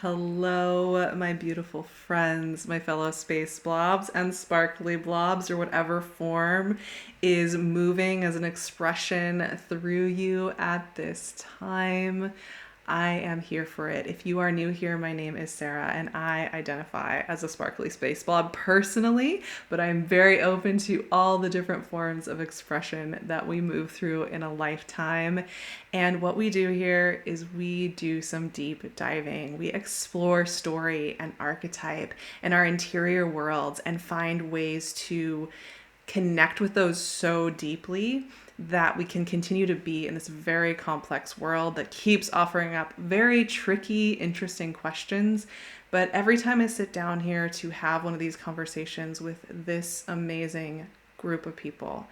Hello, my beautiful friends, my fellow space blobs and sparkly blobs, or whatever form is moving as an expression through you at this time. I am here for it. If you are new here, my name is Sarah and I identify as a sparkly space blob personally, but I'm very open to all the different forms of expression that we move through in a lifetime. And what we do here is we do some deep diving. We explore story and archetype and our interior worlds and find ways to connect with those so deeply that we can continue to be in this very complex world that keeps offering up very tricky, interesting questions. But every time I sit down here to have one of these conversations with this amazing group of people,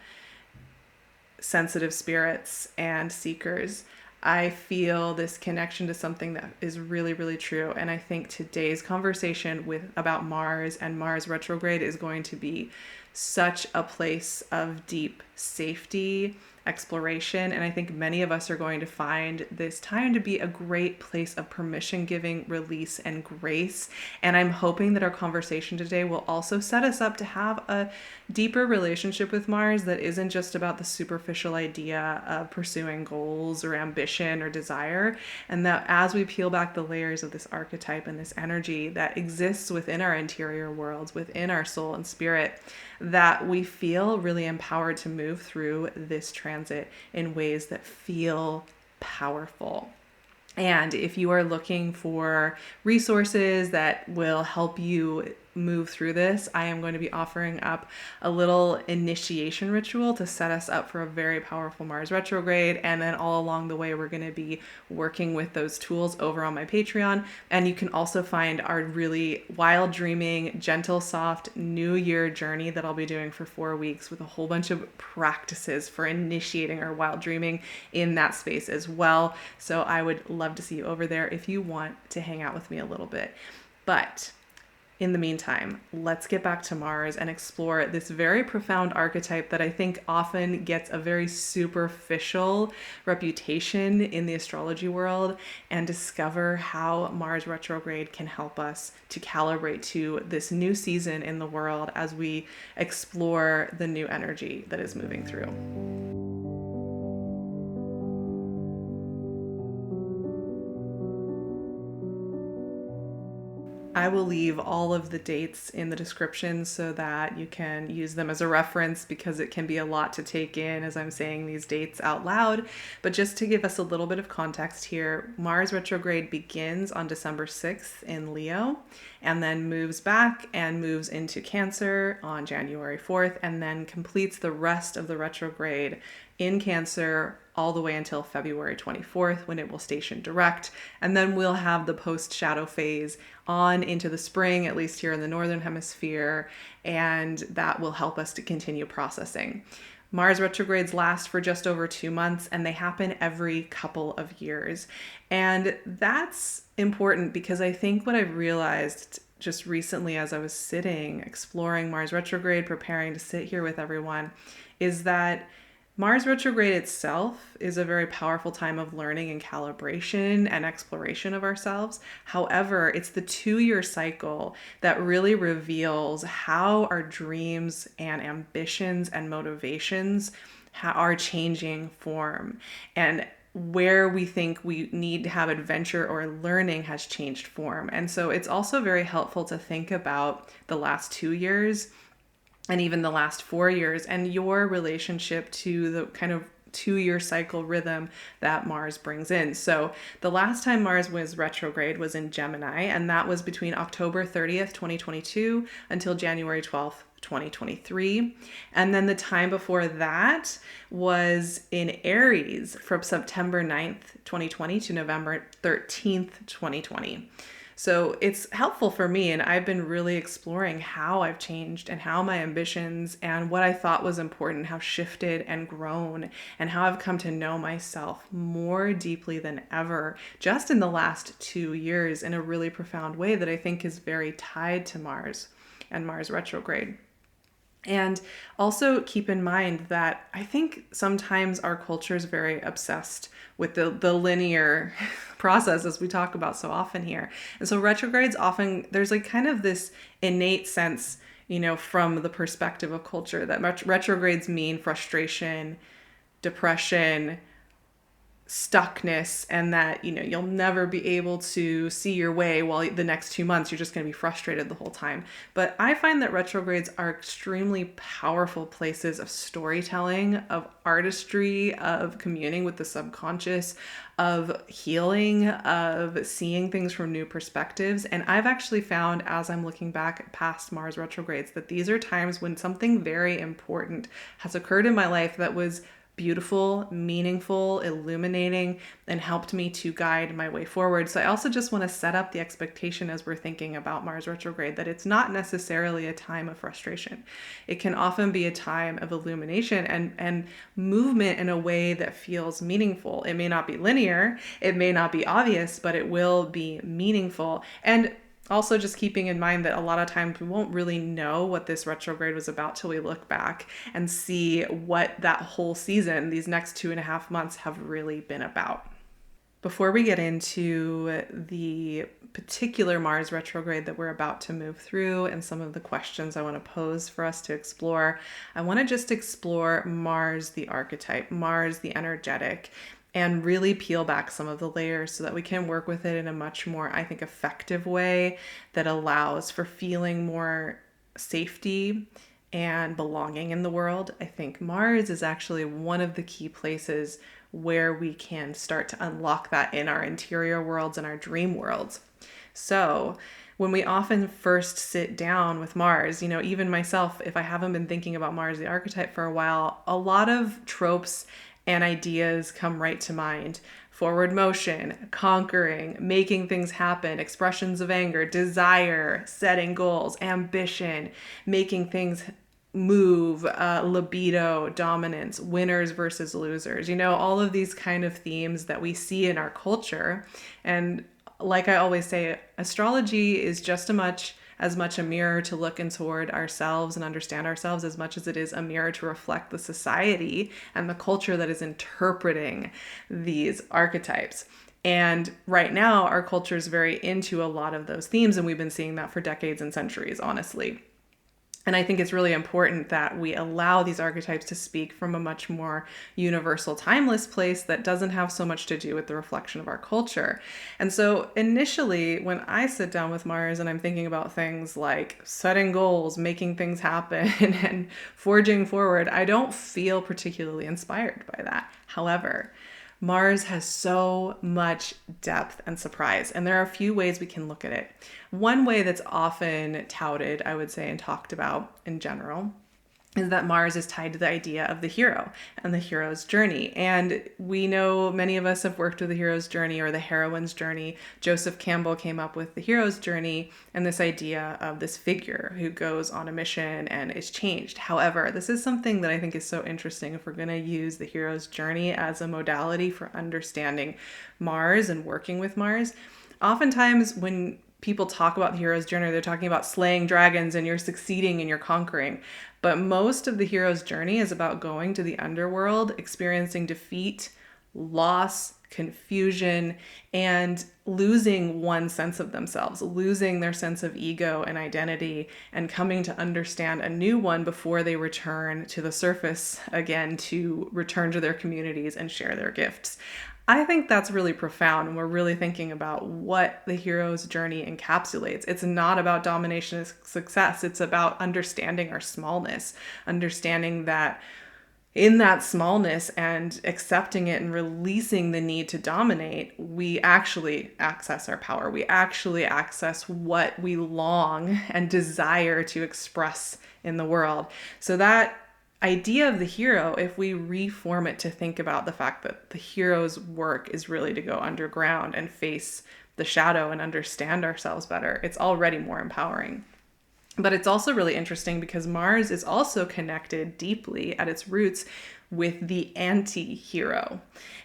sensitive spirits and seekers, I feel this connection to something that is really, really true. And I think today's conversation about Mars and Mars retrograde is going to be such a place of deep safety, exploration. And I think many of us are going to find this time to be a great place of permission giving, release, and grace. And I'm hoping that our conversation today will also set us up to have a deeper relationship with Mars that isn't just about the superficial idea of pursuing goals or ambition or desire. And that as we peel back the layers of this archetype and this energy that exists within our interior worlds, within our soul and spirit, that we feel really empowered to move through this transit in ways that feel powerful. And if you are looking for resources that will help you move through this, I am going to be offering up a little initiation ritual to set us up for a very powerful Mars retrograde. And then all along the way, we're going to be working with those tools over on my Patreon. And you can also find our really wild dreaming, gentle, soft New Year journey that I'll be doing for 4 weeks with a whole bunch of practices for initiating our wild dreaming in that space as well. So I would love to see you over there if you want to hang out with me a little bit. But in the meantime, let's get back to Mars and explore this very profound archetype that I think often gets a very superficial reputation in the astrology world, and discover how Mars retrograde can help us to calibrate to this new season in the world as we explore the new energy that is moving through. I will leave all of the dates in the description so that you can use them as a reference, because it can be a lot to take in as I'm saying these dates out loud. But just to give us a little bit of context here, Mars retrograde begins on December 6th in Leo, and then moves back and moves into Cancer on January 4th, and then completes the rest of the retrograde in Cancer all the way until February 24th, when it will station direct. And then we'll have the post-shadow phase on into the spring, at least here in the Northern Hemisphere, and that will help us to continue processing. Mars retrogrades last for just over 2 months, and they happen every couple of years. And that's important because I think what I've realized just recently as I was sitting, exploring Mars retrograde, preparing to sit here with everyone, is that Mars retrograde itself is a very powerful time of learning and calibration and exploration of ourselves. However, it's the 2-year cycle that really reveals how our dreams and ambitions and motivations are changing form, and where we think we need to have adventure or learning has changed form. And so it's also very helpful to think about the last 2 years and even the last 4 years and your relationship to the kind of 2-year cycle rhythm that Mars brings in. So the last time Mars was retrograde was in Gemini, and that was between October 30th, 2022 until January 12th, 2023. And then the time before that was in Aries from September 9th, 2020 to November 13th, 2020. So it's helpful for me, and I've been really exploring how I've changed and how my ambitions and what I thought was important have shifted and grown, and how I've come to know myself more deeply than ever just in the last 2 years in a really profound way that I think is very tied to Mars and Mars retrograde. And also keep in mind that I think sometimes our culture is very obsessed with the linear process, as we talk about so often here. And so retrogrades often, there's like kind of this innate sense, from the perspective of culture, that retrogrades mean frustration, depression, stuckness, and that you'll never be able to see your way, while the next 2 months you're just going to be frustrated the whole time. But I find that retrogrades are extremely powerful places of storytelling, of artistry, of communing with the subconscious, of healing, of seeing things from new perspectives. And I've actually found, as I'm looking back past Mars retrogrades, that these are times when something very important has occurred in my life that was beautiful, meaningful, illuminating, and helped me to guide my way forward. So I also just want to set up the expectation, as we're thinking about Mars retrograde, that it's not necessarily a time of frustration. It can often be a time of illumination and movement in a way that feels meaningful. It may not be linear, it may not be obvious, but it will be meaningful. And also, just keeping in mind that a lot of times we won't really know what this retrograde was about till we look back and see what that whole season, these next 2.5 months, have really been about. Before we get into the particular Mars retrograde that we're about to move through and some of the questions I want to pose for us to explore, I want to just explore Mars, the archetype, Mars, the energetic, and really peel back some of the layers so that we can work with it in a much more, I think, effective way that allows for feeling more safety and belonging in the world. I think Mars is actually one of the key places where we can start to unlock that in our interior worlds and our dream worlds. So when we often first sit down with Mars, even myself, if I haven't been thinking about Mars, the archetype, for a while, a lot of tropes and ideas come right to mind. Forward motion, conquering, making things happen, expressions of anger, desire, setting goals, ambition, making things move, libido, dominance, winners versus losers, all of these kind of themes that we see in our culture. And like I always say, astrology is just as much a mirror to look in toward ourselves and understand ourselves as much as it is a mirror to reflect the society and the culture that is interpreting these archetypes. And right now, our culture is very into a lot of those themes, and we've been seeing that for decades and centuries, honestly. And I think it's really important that we allow these archetypes to speak from a much more universal, timeless place that doesn't have so much to do with the reflection of our culture. And so initially, when I sit down with Mars and I'm thinking about things like setting goals, making things happen, and forging forward, I don't feel particularly inspired by that. However, Mars has so much depth and surprise, and there are a few ways we can look at it. One way that's often touted, I would say, and talked about in general, is that Mars is tied to the idea of the hero and the hero's journey. And we know many of us have worked with the hero's journey or the heroine's journey. Joseph Campbell came up with the hero's journey and this idea of this figure who goes on a mission and is changed. However, this is something that I think is so interesting if we're going to use the hero's journey as a modality for understanding Mars and working with Mars. Oftentimes when people talk about the hero's journey, they're talking about slaying dragons and you're succeeding and you're conquering. But most of the hero's journey is about going to the underworld, experiencing defeat, loss, confusion, and losing one sense of themselves, losing their sense of ego and identity, and coming to understand a new one before they return to the surface again to return to their communities and share their gifts. I think that's really profound, and we're really thinking about what the hero's journey encapsulates. It's not about domination and success. It's about understanding our smallness, understanding that in that smallness and accepting it and releasing the need to dominate, we actually access our power. We actually access what we long and desire to express in the world. So that idea of the hero, if we reform it to think about the fact that the hero's work is really to go underground and face the shadow and understand ourselves better, it's already more empowering. But it's also really interesting because Mars is also connected deeply at its roots with the anti-hero.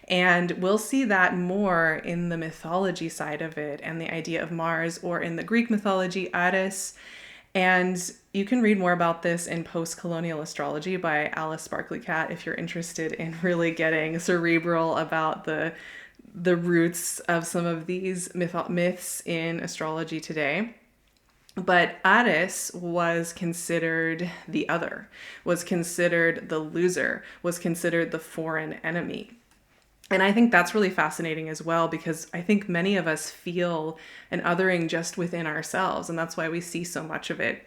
And we'll see that more in the mythology side of it and the idea of Mars, or in the Greek mythology, Aries. And you can read more about this in Post-Colonial Astrology by Alice Sparkley Cat if you're interested in really getting cerebral about the roots of some of these myths in astrology today. But Aries was considered the other, was considered the loser, was considered the foreign enemy. And I think that's really fascinating as well, because I think many of us feel an othering just within ourselves. And that's why we see so much of it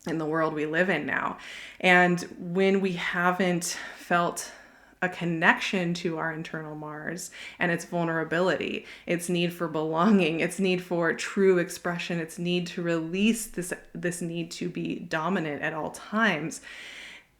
in the world we live in now. And when we haven't felt a connection to our internal Mars and its vulnerability, its need for belonging, its need for true expression, its need to release this need to be dominant at all times,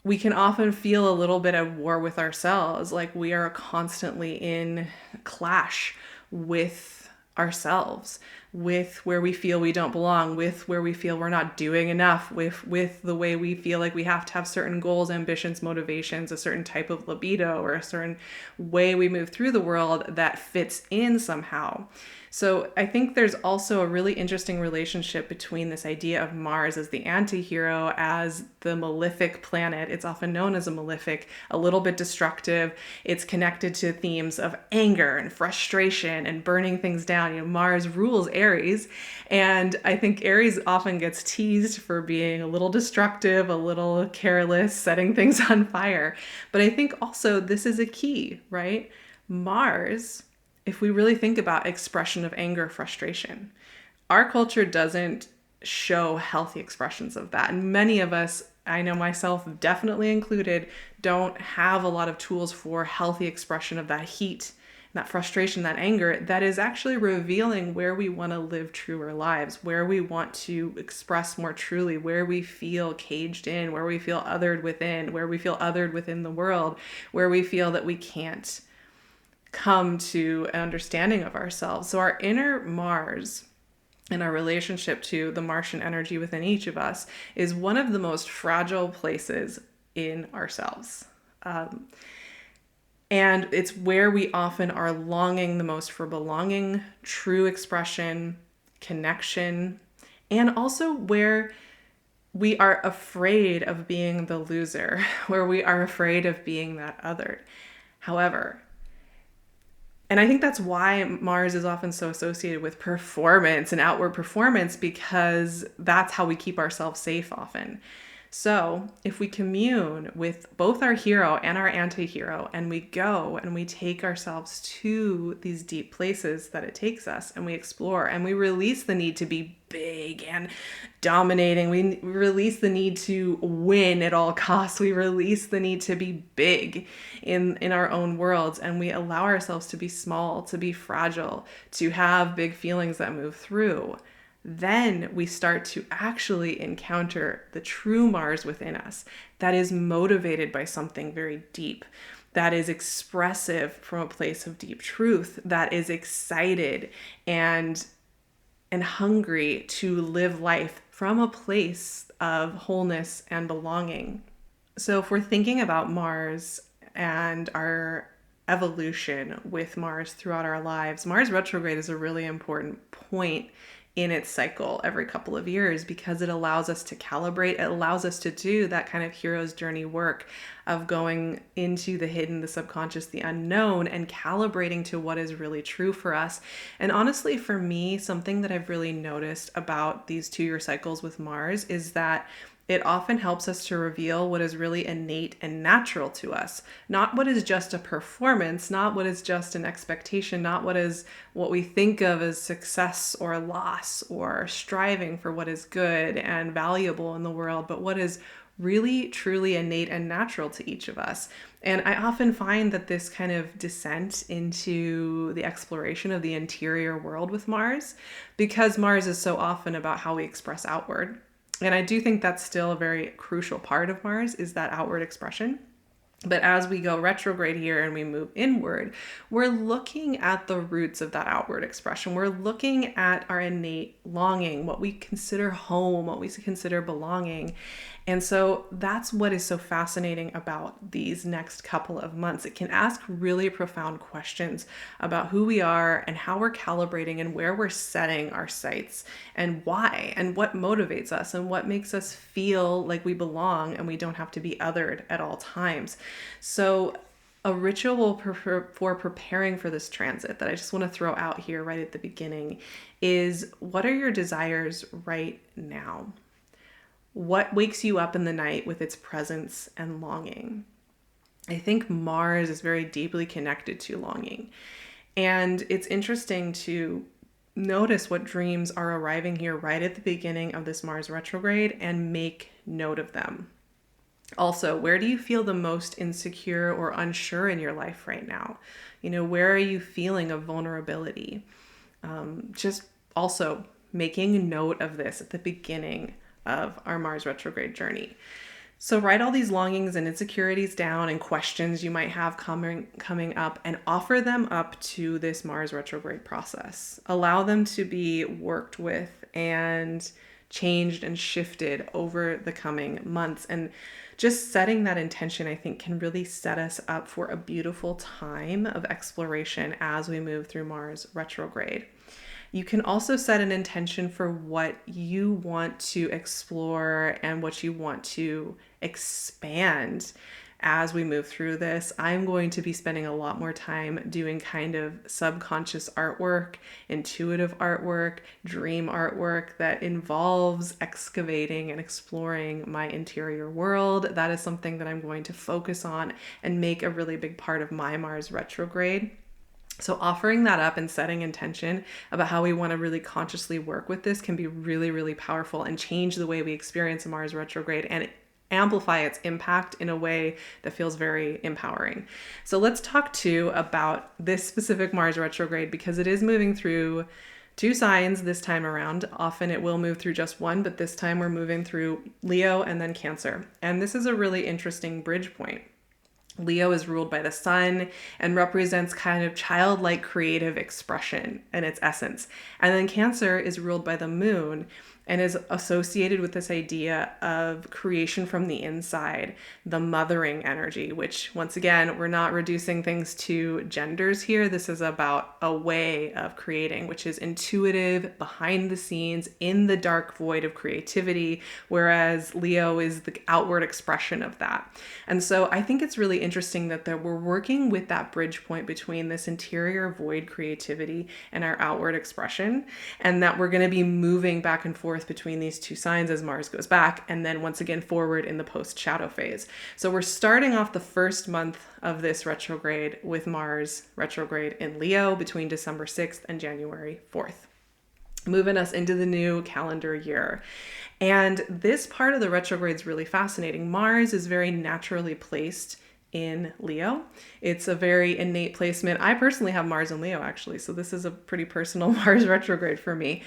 we can often feel a little bit at war with ourselves, like we are constantly in clash with ourselves, with where we feel we don't belong, with where we feel we're not doing enough, with the way we feel like we have to have certain goals, ambitions, motivations, a certain type of libido, or a certain way we move through the world that fits in somehow. So I think there's also a really interesting relationship between this idea of Mars as the anti-hero, as the malefic planet. It's often known as a malefic, a little bit destructive. It's connected to themes of anger and frustration and burning things down. You know, Mars rules Aries, and I think Aries often gets teased for being a little destructive, a little careless, setting things on fire. But I think also this is a key, right? Mars, if we really think about expression of anger, frustration, our culture doesn't show healthy expressions of that. And many of us, I know myself definitely included, don't have a lot of tools for healthy expression of that heat, that frustration, that anger that is actually revealing where we want to live truer lives, where we want to express more truly, where we feel caged in, where we feel othered within, where we feel othered within the world, where we feel that we can't come to an understanding of ourselves. So our inner Mars and our relationship to the Martian energy within each of us is one of the most fragile places in ourselves. And it's where we often are longing the most for belonging, true expression, connection, and also where we are afraid of being the loser, where we are afraid of being that othered. However, and I think that's why Mars is often so associated with performance and outward performance, because that's how we keep ourselves safe often. So if we commune with both our hero and our anti-hero, and we go and we take ourselves to these deep places that it takes us, and we explore and we release the need to be big and dominating, we release the need to win at all costs, we release the need to be big in our own worlds, and we allow ourselves to be small, to be fragile, to have big feelings that move through, then we start to actually encounter the true Mars within us that is motivated by something very deep, that is expressive from a place of deep truth, that is excited and hungry to live life from a place of wholeness and belonging. So if we're thinking about Mars and our evolution with Mars throughout our lives, Mars retrograde is a really important point in its cycle every couple of years, because it allows us to calibrate. It allows us to do that kind of hero's journey work of going into the hidden, the subconscious, the unknown, and calibrating to what is really true for us. And honestly, for me, something that I've really noticed about these 2-year cycles with Mars is that it often helps us to reveal what is really innate and natural to us, not what is just a performance, not what is just an expectation, not what we think of as success or loss or striving for what is good and valuable in the world, but what is really truly innate and natural to each of us. And I often find that this kind of descent into the exploration of the interior world with Mars, because Mars is so often about how we express outward. And I do think that's still a very crucial part of Mars, is that outward expression. But as we go retrograde here and we move inward, we're looking at the roots of that outward expression. We're looking at our innate longing, what we consider home, what we consider belonging. And so that's what is so fascinating about these next couple of months. It can ask really profound questions about who we are and how we're calibrating and where we're setting our sights and why and what motivates us and what makes us feel like we belong and we don't have to be othered at all times. So a ritual for preparing for this transit that I just want to throw out here right at the beginning is, what are your desires right now? What wakes you up in the night with its presence and longing? I think Mars is very deeply connected to longing. And it's interesting to notice what dreams are arriving here right at the beginning of this Mars retrograde and make note of them. Also, where do you feel the most insecure or unsure in your life right now? Where are you feeling of vulnerability? Just also making note of this at the beginning of our Mars retrograde journey. So write all these longings and insecurities down and questions you might have coming up, and offer them up to this Mars retrograde process. Allow them to be worked with and changed and shifted over the coming months. And just setting that intention, I think, can really set us up for a beautiful time of exploration as we move through Mars retrograde. You can also set an intention for what you want to explore and what you want to expand as we move through this. I'm going to be spending a lot more time doing kind of subconscious artwork, intuitive artwork, dream artwork that involves excavating and exploring my interior world. That is something that I'm going to focus on and make a really big part of my Mars retrograde. So offering that up and setting intention about how we want to really consciously work with this can be really, really powerful and change the way we experience Mars retrograde and amplify its impact in a way that feels very empowering. So let's talk too about this specific Mars retrograde, because it is moving through 2 signs this time around. Often it will move through just one, but this time we're moving through Leo and then Cancer. And this is a really interesting bridge point. Leo is ruled by the sun and represents kind of childlike creative expression in its essence. And then Cancer is ruled by the moon and is associated with this idea of creation from the inside, the mothering energy, which once again, we're not reducing things to genders here. This is about a way of creating, which is intuitive, behind the scenes, in the dark void of creativity, whereas Leo is the outward expression of that. And so I think it's really interesting that we're working with that bridge point between this interior void creativity and our outward expression, and that we're going to be moving back and forth between these 2 signs as Mars goes back and then once again forward in the post-shadow phase. So we're starting off the first month of this retrograde with Mars retrograde in Leo between December 6th and January 4th, moving us into the new calendar year. And this part of the retrograde is really fascinating. Mars is very naturally placed in Leo. It's a very innate placement. I personally have Mars in Leo, actually, so this is a pretty personal Mars retrograde for me.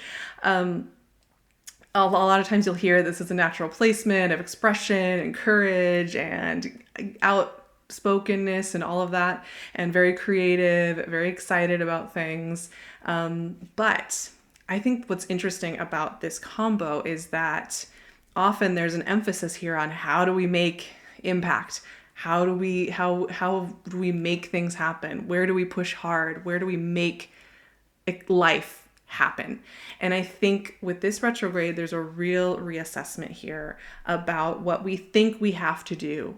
A lot of times you'll hear this is a natural placement of expression and courage and outspokenness and all of that, and very creative, very excited about things. But I think what's interesting about this combo is that often there's an emphasis here on how do we make impact? How do we make things happen? Where do we push hard? Where do we make life happen? And I think with this retrograde, there's a real reassessment here about what we think we have to do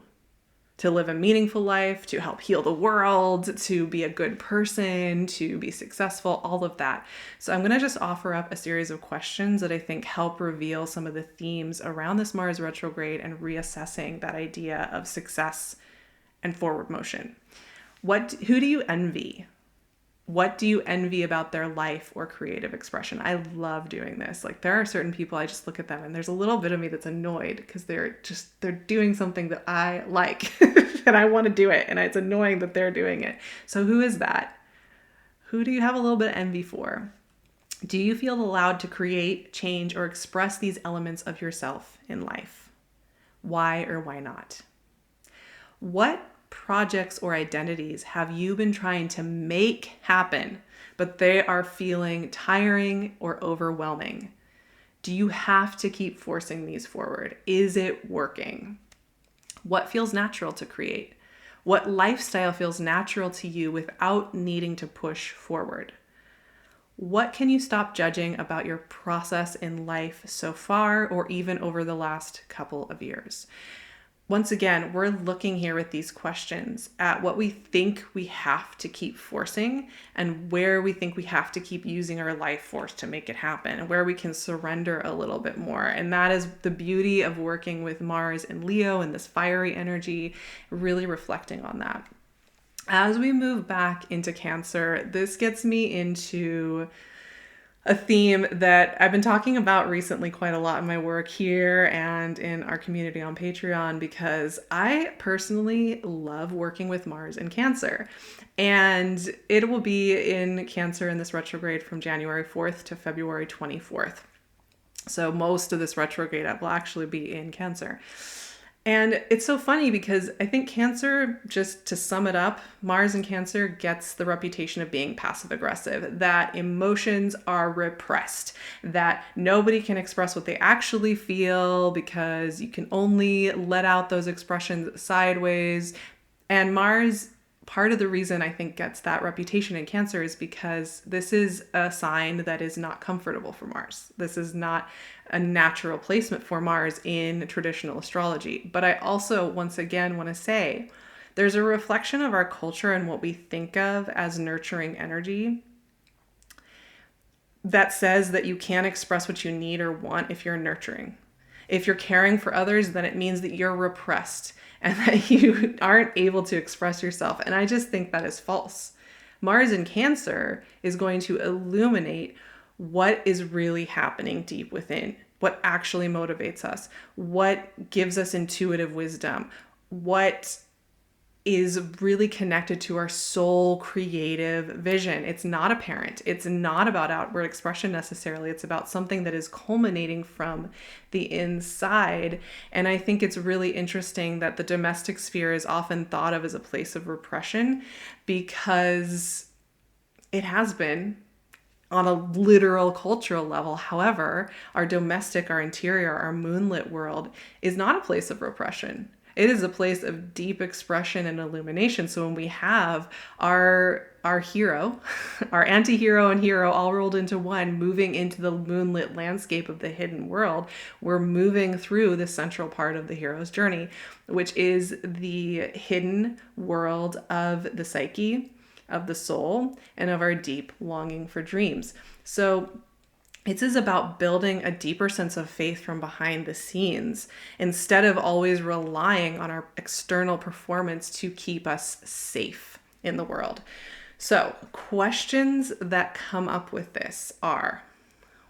to live a meaningful life, to help heal the world, to be a good person, to be successful, all of that. So I'm going to just offer up a series of questions that I think help reveal some of the themes around this Mars retrograde and reassessing that idea of success and forward motion. Who do you envy? What do you envy about their life or creative expression? I love doing this. Like, there are certain people, I just look at them and there's a little bit of me that's annoyed because they're doing something that I like and I want to do it. And it's annoying that they're doing it. So who is that? Who do you have a little bit of envy for? Do you feel allowed to create, change, or express these elements of yourself in life? Why or why not? What projects, or identities have you been trying to make happen, but they are feeling tiring or overwhelming? Do you have to keep forcing these forward? Is it working? What feels natural to create? What lifestyle feels natural to you without needing to push forward? What can you stop judging about your process in life so far, or even over the last couple of years? Once again, we're looking here with these questions at what we think we have to keep forcing and where we think we have to keep using our life force to make it happen, and where we can surrender a little bit more. And that is the beauty of working with Mars and Leo and this fiery energy, really reflecting on that. As we move back into Cancer, this gets me into a theme that I've been talking about recently quite a lot in my work here and in our community on Patreon, because I personally love working with Mars in Cancer. And it will be in Cancer in this retrograde from January 4th to February 24th. So most of this retrograde will actually be in Cancer. And it's so funny because I think Cancer, just to sum it up, Mars in Cancer gets the reputation of being passive aggressive, that emotions are repressed, that nobody can express what they actually feel because you can only let out those expressions sideways. And Mars, part of the reason I think gets that reputation in Cancer is because this is a sign that is not comfortable for Mars. This is not a natural placement for Mars in traditional astrology. But I also, once again, want to say there's a reflection of our culture and what we think of as nurturing energy that says that you can't express what you need or want if you're nurturing. If you're caring for others, then it means that you're repressed and that you aren't able to express yourself. And I just think that is false. Mars in Cancer is going to illuminate what is really happening deep within, what actually motivates us, what gives us intuitive wisdom, what is really connected to our soul creative vision. It's not apparent. It's not about outward expression necessarily. It's about something that is culminating from the inside. And I think it's really interesting that the domestic sphere is often thought of as a place of repression, because it has been on a literal cultural level. However, our domestic, our interior, our moonlit world is not a place of repression. It is a place of deep expression and illumination. So when we have our hero, our anti-hero and hero all rolled into one, moving into the moonlit landscape of the hidden world, we're moving through the central part of the hero's journey, which is the hidden world of the psyche, of the soul, and of our deep longing for dreams. So it is about building a deeper sense of faith from behind the scenes, instead of always relying on our external performance to keep us safe in the world. So questions that come up with this are,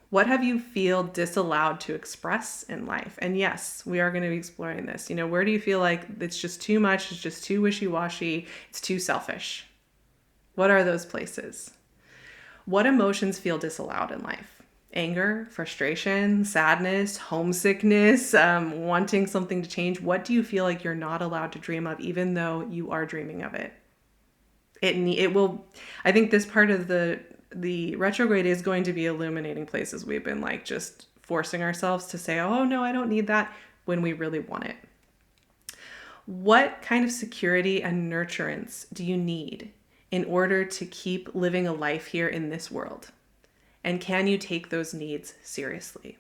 what have you feel disallowed to express in life? And yes, we are going to be exploring this. Where do you feel like it's just too much, it's just too wishy-washy, it's too selfish? What are those places? What emotions feel disallowed in life? Anger, frustration, sadness, homesickness, wanting something to change. What do you feel like you're not allowed to dream of, even though you are dreaming of it? It will. I think this part of the retrograde is going to be illuminating places we've been like just forcing ourselves to say, oh no, I don't need that, when we really want it. What kind of security and nurturance do you need in order to keep living a life here in this world? And can you take those needs seriously?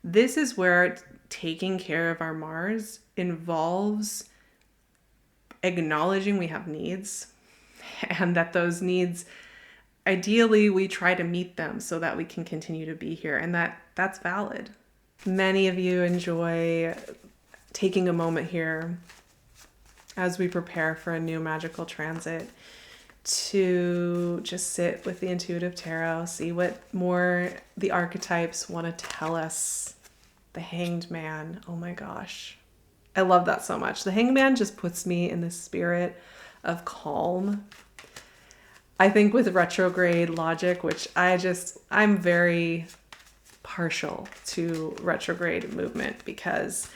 This is where taking care of our Mars involves acknowledging we have needs, and that those needs, ideally, we try to meet them so that we can continue to be here, and that's valid. Many of you enjoy taking a moment here as we prepare for a new magical transit to just sit with the intuitive tarot, see what more the archetypes want to tell us. The Hanged Man. Oh my gosh. I love that so much. The Hanged Man just puts me in the spirit of calm. I think with retrograde logic, which I'm very partial to retrograde movement, because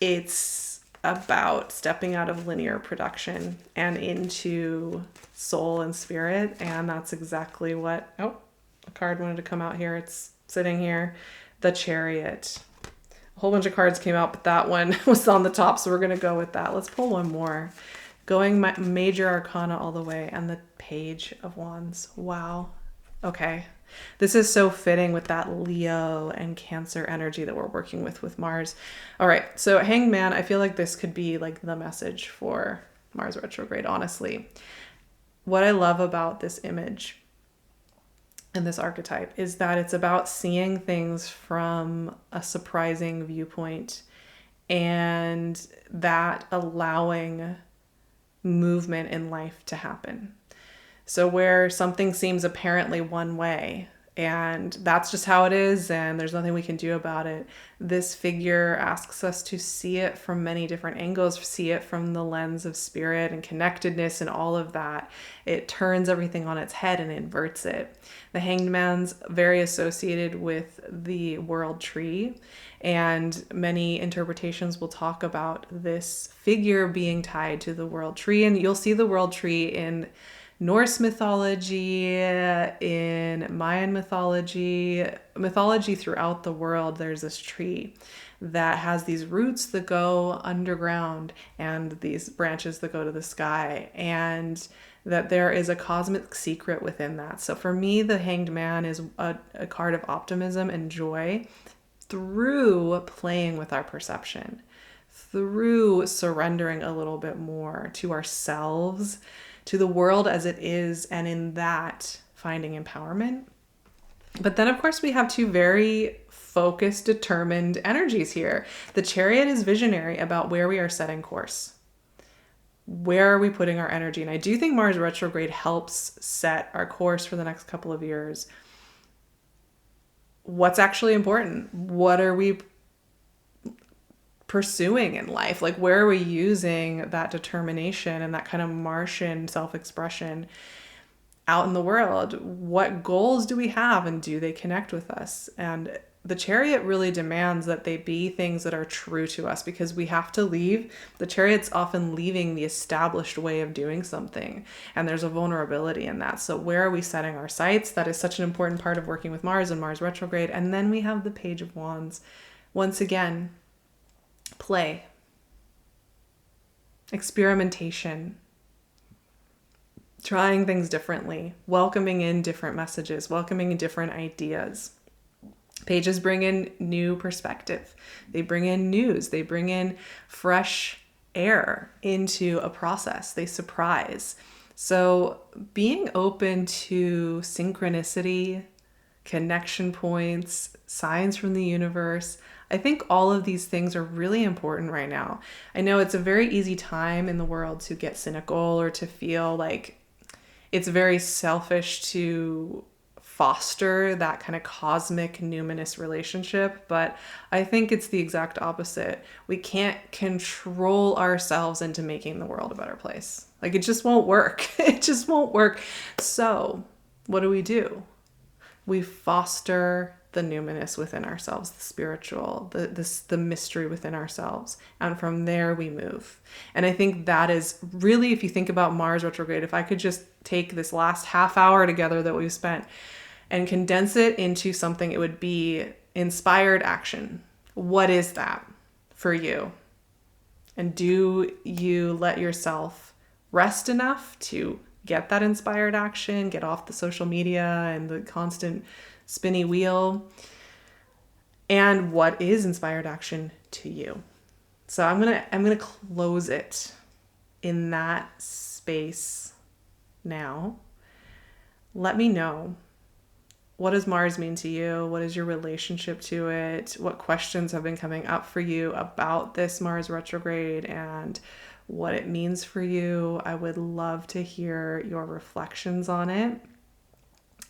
it's about stepping out of linear production and into soul and spirit. And that's exactly what, a card wanted to come out here. It's sitting here. The Chariot. A whole bunch of cards came out, but that one was on the top, so we're going to go with that. Let's pull one more. Going major arcana all the way, and the Page of Wands. Wow. Okay. This is so fitting with that Leo and Cancer energy that we're working with Mars. All right. So Hanged Man, I feel like this could be like the message for Mars retrograde, honestly. What I love about this image and this archetype is that it's about seeing things from a surprising viewpoint, and that allowing movement in life to happen. So where something seems apparently one way, and that's just how it is, and there's nothing we can do about it, this figure asks us to see it from many different angles, see it from the lens of spirit and connectedness and all of that. It turns everything on its head and inverts it. The Hanged Man's very associated with the world tree, and many interpretations will talk about this figure being tied to the world tree. And you'll see the world tree in Norse mythology, in Mayan mythology throughout the world. There's this tree that has these roots that go underground and these branches that go to the sky, and that there is a cosmic secret within that. So for me, the Hanged Man is a card of optimism and joy through playing with our perception, through surrendering a little bit more to ourselves, to the world as it is, and in that finding empowerment. But then of course we have two very focused, determined energies here. The Chariot is visionary about where we are setting course. Where are we putting our energy? And I do think Mars retrograde helps set our course for the next couple of years. What's actually important? What are we pursuing in life? Like, where are we using that determination and that kind of Martian self-expression out in the world? What goals do we have, and do they connect with us? And the Chariot really demands that they be things that are true to us, because we have to leave. The Chariot's often leaving the established way of doing something, and there's a vulnerability in that. So where are we setting our sights? That is such an important part of working with Mars and Mars retrograde. And then we have the Page of Wands. Once again, play, experimentation, trying things differently, welcoming in different messages, welcoming in different ideas. Pages bring in new perspective. They bring in news. They bring in fresh air into a process. They surprise. So being open to synchronicity, connection points, signs from the universe, I think all of these things are really important right now. I know it's a very easy time in the world to get cynical, or to feel like it's very selfish to foster that kind of cosmic numinous relationship, but I think it's the exact opposite. We can't control ourselves into making the world a better place. Like, it just won't work. It just won't work. So what do? We foster the numinous within ourselves, the spiritual, the mystery within ourselves. And from there we move. And I think that is really, if you think about Mars retrograde, if I could just take this last half hour together that we've spent and condense it into something, it would be inspired action. What is that for you? And do you let yourself rest enough to get that inspired action, get off the social media and the constant spinny wheel? And what is inspired action to you? So I'm gonna close it in that space now. Let me know, what does Mars mean to you? What is your relationship to it? What questions have been coming up for you about this Mars retrograde and what it means for you? I would love to hear your reflections on it.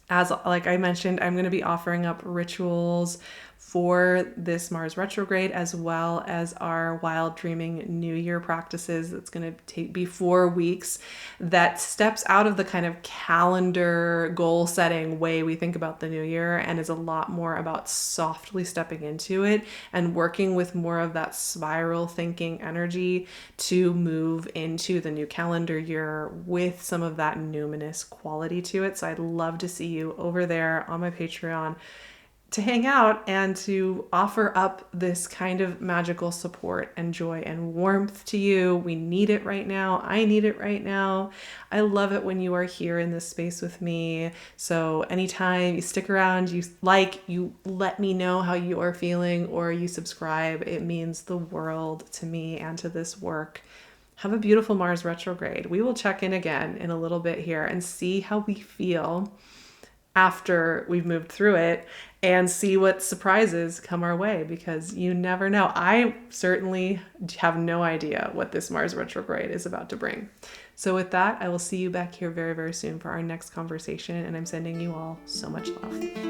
As like I mentioned, I'm going to be offering up rituals, for this Mars retrograde, as well as our wild dreaming New Year practices. That's going to be 4 weeks that steps out of the kind of calendar goal setting way we think about the new year and is a lot more about softly stepping into it and working with more of that spiral thinking energy to move into the new calendar year with some of that numinous quality to it. So I'd love to see you over there on my Patreon to hang out and to offer up this kind of magical support and joy and warmth to you. We need it right now. I need it right now. I love it when you are here in this space with me. So anytime you stick around, you let me know how you are feeling, or you subscribe, it means the world to me and to this work. Have a beautiful Mars retrograde. We will check in again in a little bit here and see how we feel after we've moved through it and see what surprises come our way, because you never know. I certainly have no idea what this Mars retrograde is about to bring. So with that, I will see you back here very, very soon for our next conversation, and I'm sending you all so much love.